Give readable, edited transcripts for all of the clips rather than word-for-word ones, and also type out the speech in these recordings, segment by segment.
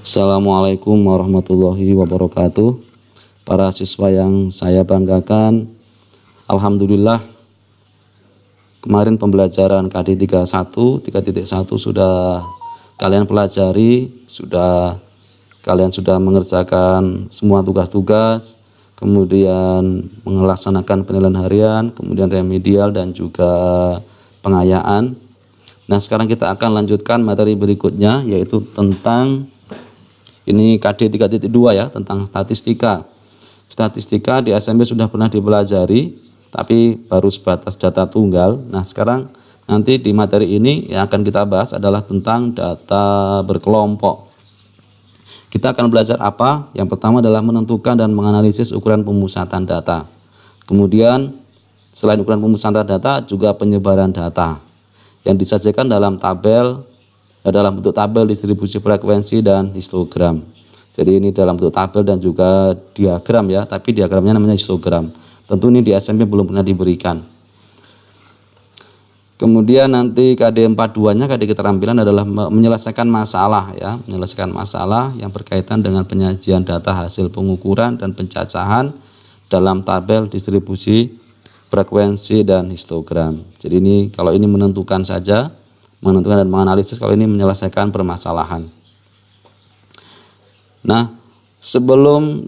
Assalamualaikum warahmatullahi wabarakatuh. Para siswa yang saya banggakan, alhamdulillah kemarin pembelajaran KD 3.1 sudah kalian pelajari, kalian sudah mengerjakan semua tugas-tugas, kemudian melaksanakan penilaian harian, kemudian remedial dan juga pengayaan. Nah, sekarang kita akan lanjutkan materi berikutnya, yaitu tentang ini KD 3.2 ya, tentang statistika. Statistika di SMP sudah pernah dipelajari, tapi baru sebatas data tunggal. Nah, sekarang nanti di materi ini yang akan kita bahas adalah tentang data berkelompok. Kita akan belajar apa? Yang pertama adalah menentukan dan menganalisis ukuran pemusatan data. Kemudian selain ukuran pemusatan data, juga penyebaran data yang disajikan dalam bentuk tabel distribusi frekuensi dan histogram. Jadi ini dalam bentuk tabel dan juga diagram ya, tapi diagramnya namanya histogram. Tentu ini di SMP belum pernah diberikan. Kemudian nanti KD 42-nya, KD keterampilan adalah menyelesaikan masalah ya, menyelesaikan masalah yang berkaitan dengan penyajian data hasil pengukuran dan pencacahan dalam tabel distribusi frekuensi dan histogram. Jadi ini kalau ini menentukan saja, menentukan dan menganalisis, kalau ini menyelesaikan permasalahan. Nah, sebelum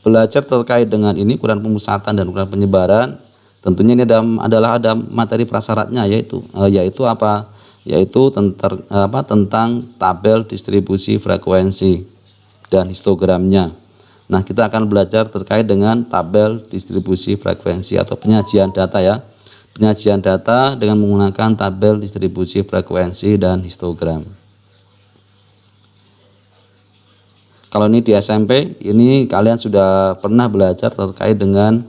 belajar terkait dengan ini ukuran pemusatan dan ukuran penyebaran, tentunya ini ada materi prasyaratnya, yaitu apa? Yaitu tentang tabel distribusi frekuensi dan histogramnya. Nah, kita akan belajar terkait dengan tabel distribusi frekuensi atau penyajian data ya. Penyajian data dengan menggunakan tabel distribusi frekuensi dan histogram. Kalau ini di SMP, ini kalian sudah pernah belajar terkait dengan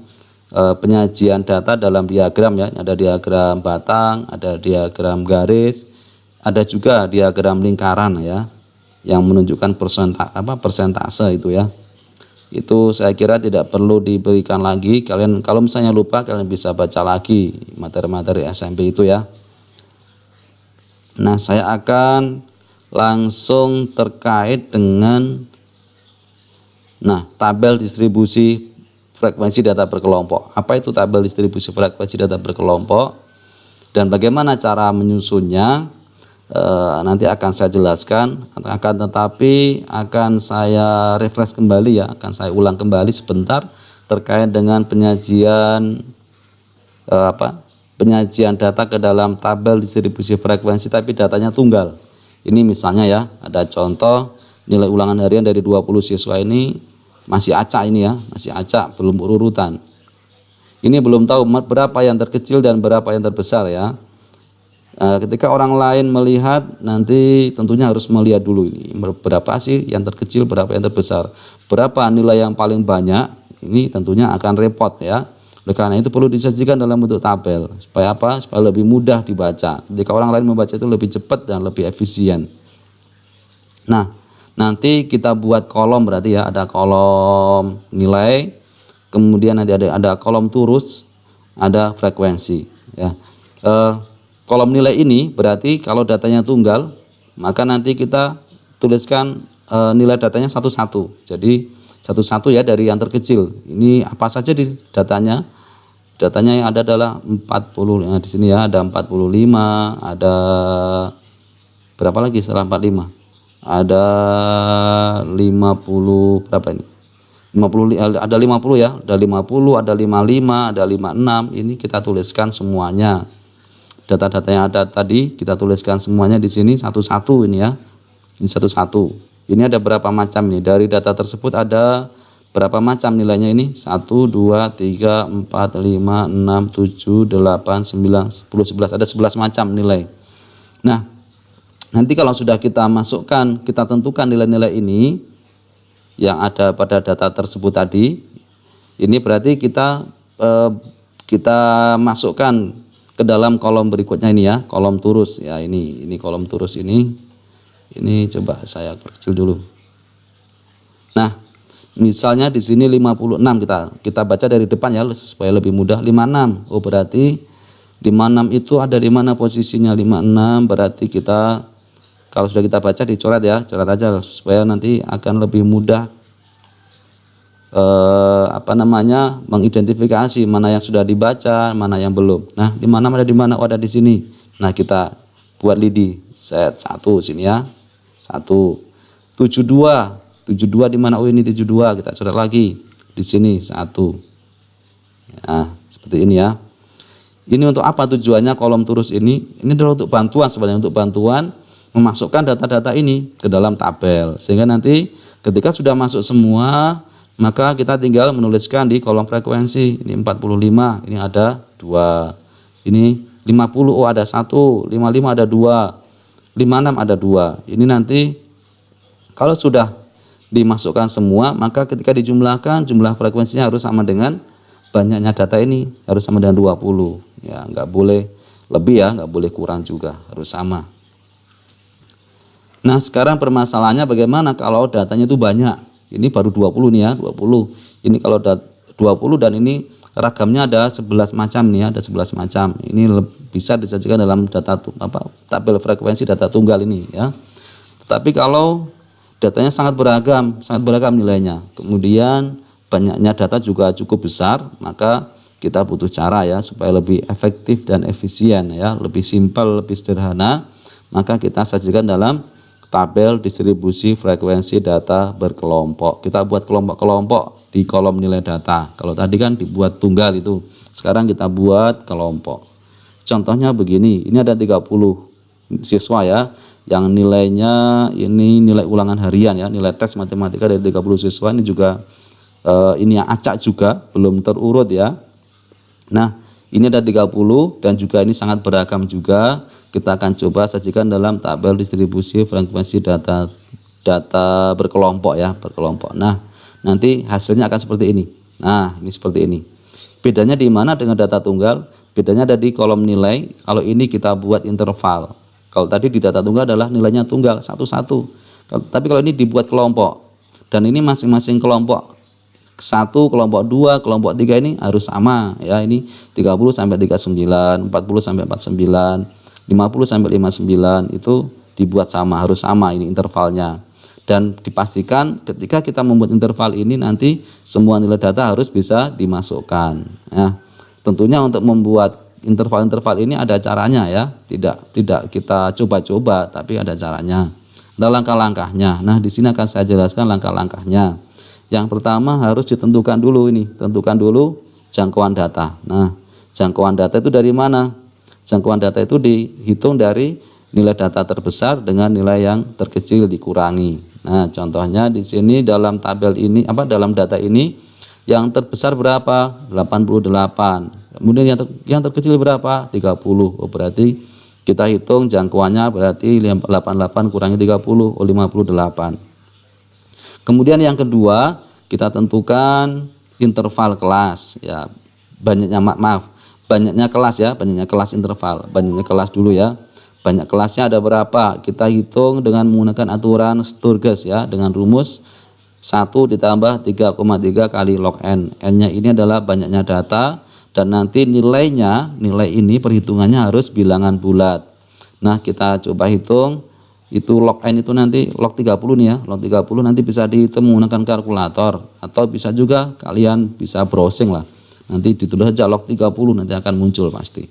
penyajian data dalam diagram ya. Ada diagram batang, ada diagram garis, ada juga diagram lingkaran ya, yang menunjukkan persentase itu ya. Itu saya kira tidak perlu diberikan lagi. Kalian kalau misalnya lupa, kalian bisa baca lagi materi-materi SMP itu ya. Nah, saya akan langsung terkait dengan tabel distribusi frekuensi data berkelompok. Apa itu tabel distribusi frekuensi data berkelompok dan bagaimana cara menyusunnya? Nanti akan saya jelaskan, tetapi akan saya refresh kembali ya, akan saya ulang kembali sebentar terkait dengan penyajian data ke dalam tabel distribusi frekuensi tapi datanya tunggal. Ini misalnya ya, ada contoh nilai ulangan harian dari 20 siswa ini masih acak ini ya, masih acak, belum urutan. Ini belum tahu berapa yang terkecil dan berapa yang terbesar ya. Ketika orang lain melihat, nanti tentunya harus melihat dulu ini berapa sih yang terkecil, berapa yang terbesar, berapa nilai yang paling banyak. Ini tentunya akan repot ya. Oleh karena itu perlu disajikan dalam bentuk tabel supaya apa? Supaya lebih mudah dibaca. Ketika orang lain membaca itu lebih cepat dan lebih efisien. Nah, nanti kita buat kolom, berarti ya ada kolom nilai, kemudian nanti ada kolom turus, ada frekuensi ya. Kolom nilai ini berarti kalau datanya tunggal, maka nanti kita tuliskan nilai datanya satu-satu. Jadi satu-satu ya, dari yang terkecil. Ini apa saja di datanya? Datanya yang ada adalah 40. Nah, di sini ya ada 45, ada berapa lagi setelah 45? Ada 50, berapa ini? 50, ada 50 ya, ada 50, ada 55, ada 56. Ini kita tuliskan semuanya. Data-data yang ada tadi kita tuliskan semuanya di sini satu-satu ini ya. Ini satu-satu. Ini ada berapa macam nih? Dari data tersebut ada berapa macam nilainya ini? 1, 2, 3, 4, 5, 6, 7, 8, 9, 10, 11. Ada 11 macam nilai. Nah, nanti kalau sudah kita masukkan, kita tentukan nilai-nilai ini yang ada pada data tersebut tadi. Ini berarti kita masukkan ke dalam kolom berikutnya ini ya, kolom turus ya, ini kolom turus ini coba saya perkecil dulu. Nah, misalnya di sini 56, kita baca dari depan ya supaya lebih mudah. 56. Oh, berarti 56 itu ada di mana posisinya? 56 berarti kita Kalau sudah kita baca dicoret ya, coret aja supaya nanti akan lebih mudah mengidentifikasi mana yang sudah dibaca, mana yang belum. Nah, di mana ada di mana? Oh, ada di sini. Nah, kita buat lidi. Set 1 sini ya. 1. 72. 72 di mana? Oh, ini 72. Kita coret lagi. Di sini 1. Nah, seperti ini ya. Ini untuk apa tujuannya kolom terus ini? Ini adalah untuk bantuan sebenarnya, untuk bantuan memasukkan data-data ini ke dalam tabel. Sehingga nanti ketika sudah masuk semua, maka kita tinggal menuliskan di kolom frekuensi. Ini 45, ini ada 2. Ini 50, oh ada 1, 55 ada 2, 56 ada 2. Ini nanti kalau sudah dimasukkan semua, maka ketika dijumlahkan, jumlah frekuensinya harus sama dengan banyaknya data ini, harus sama dengan 20. Ya, nggak boleh lebih ya, nggak boleh kurang juga, harus sama. Nah, sekarang permasalahannya bagaimana kalau datanya itu banyak? Ini baru 20 nih ya, 20. Ini kalau 20 dan ini ragamnya ada 11 macam nih ya, ada 11 macam. Ini bisa disajikan dalam tabel frekuensi data tunggal ini ya. Tetapi kalau datanya sangat beragam nilainya, kemudian banyaknya data juga cukup besar, maka kita butuh cara ya supaya lebih efektif dan efisien ya, lebih simpel, lebih sederhana, maka kita sajikan dalam tabel distribusi frekuensi data berkelompok. Kita buat kelompok-kelompok di kolom nilai data. Kalau tadi kan dibuat tunggal itu, sekarang kita buat kelompok. Contohnya begini, ini ada 30 siswa ya, yang nilainya ini nilai ulangan harian ya, nilai tes matematika dari 30 siswa. Ini juga ini yang acak juga, belum terurut ya. Nah, ini ada 30 dan juga ini sangat beragam juga. Kita akan coba sajikan dalam tabel distribusi frekuensi data berkelompok ya, berkelompok. Nah, nanti hasilnya akan seperti ini. Nah, ini seperti ini. Bedanya di mana dengan data tunggal? Bedanya ada di kolom nilai. Kalau ini kita buat interval. Kalau tadi di data tunggal adalah nilainya tunggal satu-satu. Tapi kalau ini dibuat kelompok. Dan ini masing-masing kelompok 1, kelompok 2, kelompok 3 ini harus sama ya. Ini 30 sampai 39, 40 sampai 49, 50 sampai 59 itu dibuat sama, harus sama ini intervalnya. Dan dipastikan ketika kita membuat interval ini nanti semua nilai data harus bisa dimasukkan. Ya. Tentunya untuk membuat interval-interval ini ada caranya ya. Tidak kita coba-coba, tapi ada caranya. Ada langkah-langkahnya. Nah, di sini akan saya jelaskan langkah-langkahnya. Yang pertama harus ditentukan dulu ini, tentukan dulu jangkauan data. Nah, jangkauan data itu dari mana? Jangkauan data itu dihitung dari nilai data terbesar dengan nilai yang terkecil dikurangi. Nah, contohnya di sini dalam tabel ini dalam data ini yang terbesar berapa? 88. Kemudian yang terkecil berapa? 30. Oh, berarti kita hitung jangkauannya berarti 88 kurangi 30, 58. Kemudian yang kedua, kita tentukan interval kelas ya. Banyaknya kelas ya, banyaknya kelas interval. Banyaknya kelas dulu ya. Banyak kelasnya ada berapa? Kita hitung dengan menggunakan aturan Sturges ya, dengan rumus 1 ditambah 3,3 kali log n. N-nya ini adalah banyaknya data dan nanti nilai ini perhitungannya harus bilangan bulat. Nah, kita coba hitung. Itu log n itu nanti log 30 nih ya, log 30 nanti bisa dihitung menggunakan kalkulator atau bisa juga kalian bisa browsing lah. Nanti ditulis saja log 30 nanti akan muncul pasti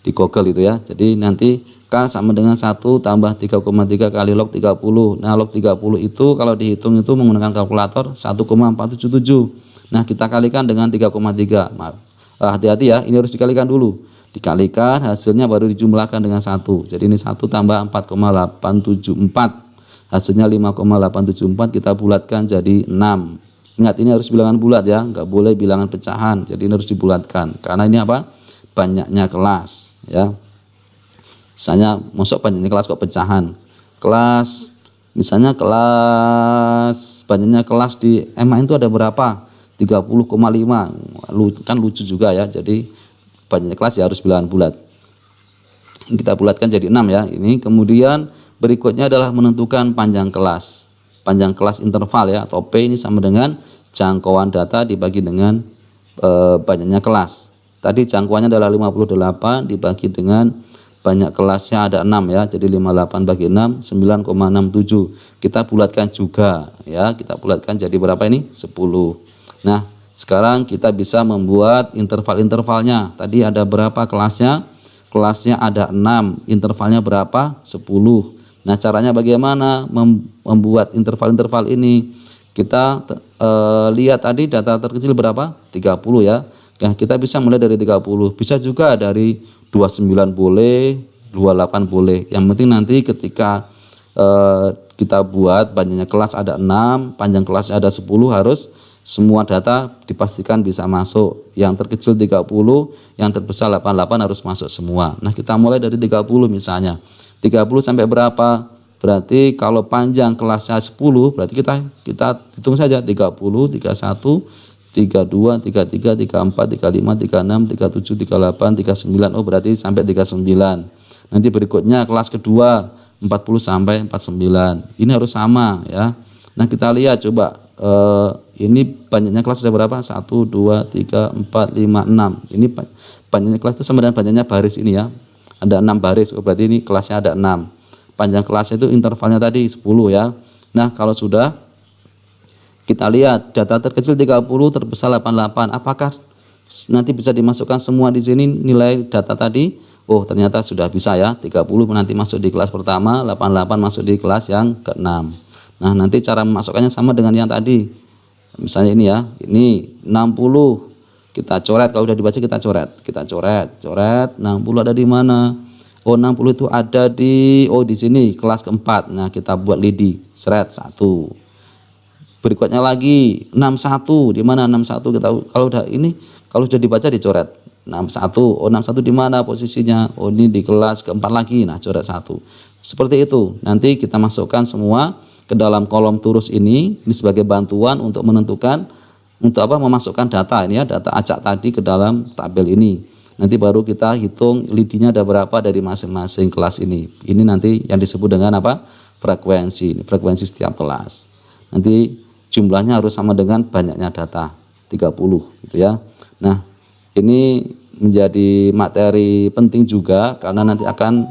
di Google itu ya. Jadi nanti K sama dengan 1 tambah 3,3 kali log 30. Nah, log 30 itu kalau dihitung itu menggunakan kalkulator 1,477. Nah, kita kalikan dengan 3,3. Maaf. Hati-hati ya, ini harus dikalikan dulu. Dikalikan hasilnya baru dijumlahkan dengan 1. Jadi ini 1 tambah 4,874. Hasilnya 5,874 kita bulatkan jadi 6. Ingat ini harus bilangan bulat ya, nggak boleh bilangan pecahan. Jadi ini harus dibulatkan. Karena ini banyaknya kelas ya. Misalnya masuk banyaknya kelas kok pecahan. Kelas misalnya kelas banyaknya kelas di MA itu ada berapa? 30,5. Kan lucu juga ya. Jadi banyaknya kelas ya harus bilangan bulat. Kita bulatkan jadi 6 ya. Ini kemudian berikutnya adalah menentukan panjang kelas. Panjang kelas interval ya, atau P ini sama dengan jangkauan data dibagi dengan banyaknya kelas. Tadi jangkauannya adalah 58 dibagi dengan banyak kelasnya ada 6 ya. Jadi 58 bagi 6 9,67. Kita bulatkan juga ya. Kita bulatkan jadi berapa ini? 10. Nah, sekarang kita bisa membuat interval-intervalnya. Tadi ada berapa kelasnya? Kelasnya ada 6. Intervalnya berapa? 10. Nah, caranya bagaimana membuat interval-interval ini? Kita lihat tadi data terkecil berapa? 30 ya. Nah, kita bisa mulai dari 30. Bisa juga dari 29 boleh, 28 boleh. Yang penting nanti ketika kita buat banyaknya kelas ada 6, panjang kelasnya ada 10, harus semua data dipastikan bisa masuk. Yang terkecil 30, yang terbesar 88 harus masuk semua. Nah, kita mulai dari 30 misalnya. 30 sampai berapa? Berarti kalau panjang kelasnya 10, berarti kita hitung saja 30, 31, 32, 33, 34, 35, 36, 37, 38, 39. Oh, berarti sampai 39. Nanti berikutnya kelas kedua 40 sampai 49. Ini harus sama ya. Nah, kita lihat coba ini banyaknya kelas ada berapa? 1 2 3 4 5 6. Ini banyaknya kelas itu sama dengan banyaknya baris ini ya. Ada 6 baris. Oh, berarti ini kelasnya ada 6. Panjang kelasnya itu intervalnya tadi 10 ya. Nah, kalau sudah kita lihat data terkecil 30, terbesar 88. Apakah nanti bisa dimasukkan semua di sini nilai data tadi? Oh, ternyata sudah bisa ya. 30 nanti masuk di kelas pertama, 88 masuk di kelas yang ke-6. Nah, nanti cara memasukkannya sama dengan yang tadi. Misalnya ini ya, ini 60. Kita coret, kalau sudah dibaca kita coret. Kita coret. 60 ada di mana? Oh, 60 itu ada di sini kelas keempat. Nah, kita buat lidi. Seret 1. Berikutnya lagi 61, di mana 61? Kita kalau sudah dibaca dicoret. 61. Oh, 61 di mana posisinya? Oh, ini di kelas keempat lagi. Nah, coret 1. Seperti itu. Nanti kita masukkan semua ke dalam kolom turus ini sebagai bantuan untuk menentukan memasukkan data ini ya, data acak tadi ke dalam tabel ini. Nanti baru kita hitung lidinya ada berapa dari masing-masing kelas ini. Ini nanti yang disebut dengan apa? Frekuensi. Ini frekuensi setiap kelas. Nanti jumlahnya harus sama dengan banyaknya data 30 gitu ya. Nah, ini menjadi materi penting juga karena nanti akan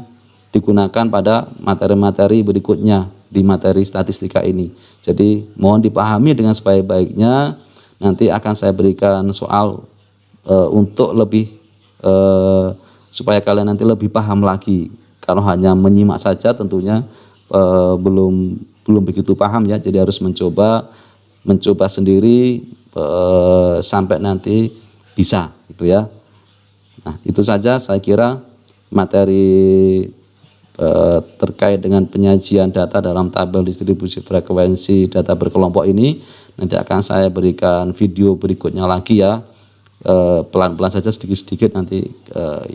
digunakan pada materi-materi berikutnya di materi statistika ini. Jadi mohon dipahami dengan sebaik-baiknya. Nanti akan saya berikan soal untuk lebih supaya kalian nanti lebih paham lagi. Kalau hanya menyimak saja tentunya belum begitu paham ya. Jadi harus mencoba sendiri sampai nanti bisa gitu ya. Nah, itu saja saya kira materi terkait dengan penyajian data dalam tabel distribusi frekuensi data berkelompok ini. Nanti akan saya berikan video berikutnya lagi ya, pelan-pelan saja sedikit-sedikit nanti,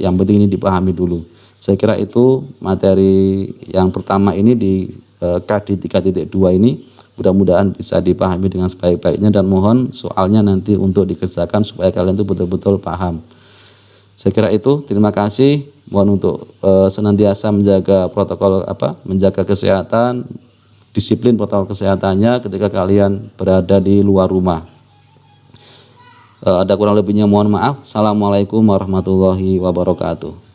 yang penting ini dipahami dulu. Saya kira itu materi yang pertama ini di KD 3.2 ini, mudah-mudahan bisa dipahami dengan sebaik-baiknya dan mohon soalnya nanti untuk dikerjakan supaya kalian itu betul-betul paham. Saya kira itu, terima kasih. Mohon untuk senantiasa menjaga menjaga kesehatan, disiplin protokol kesehatannya ketika kalian berada di luar rumah. Ada kurang lebihnya mohon maaf. Assalamualaikum warahmatullahi wabarakatuh.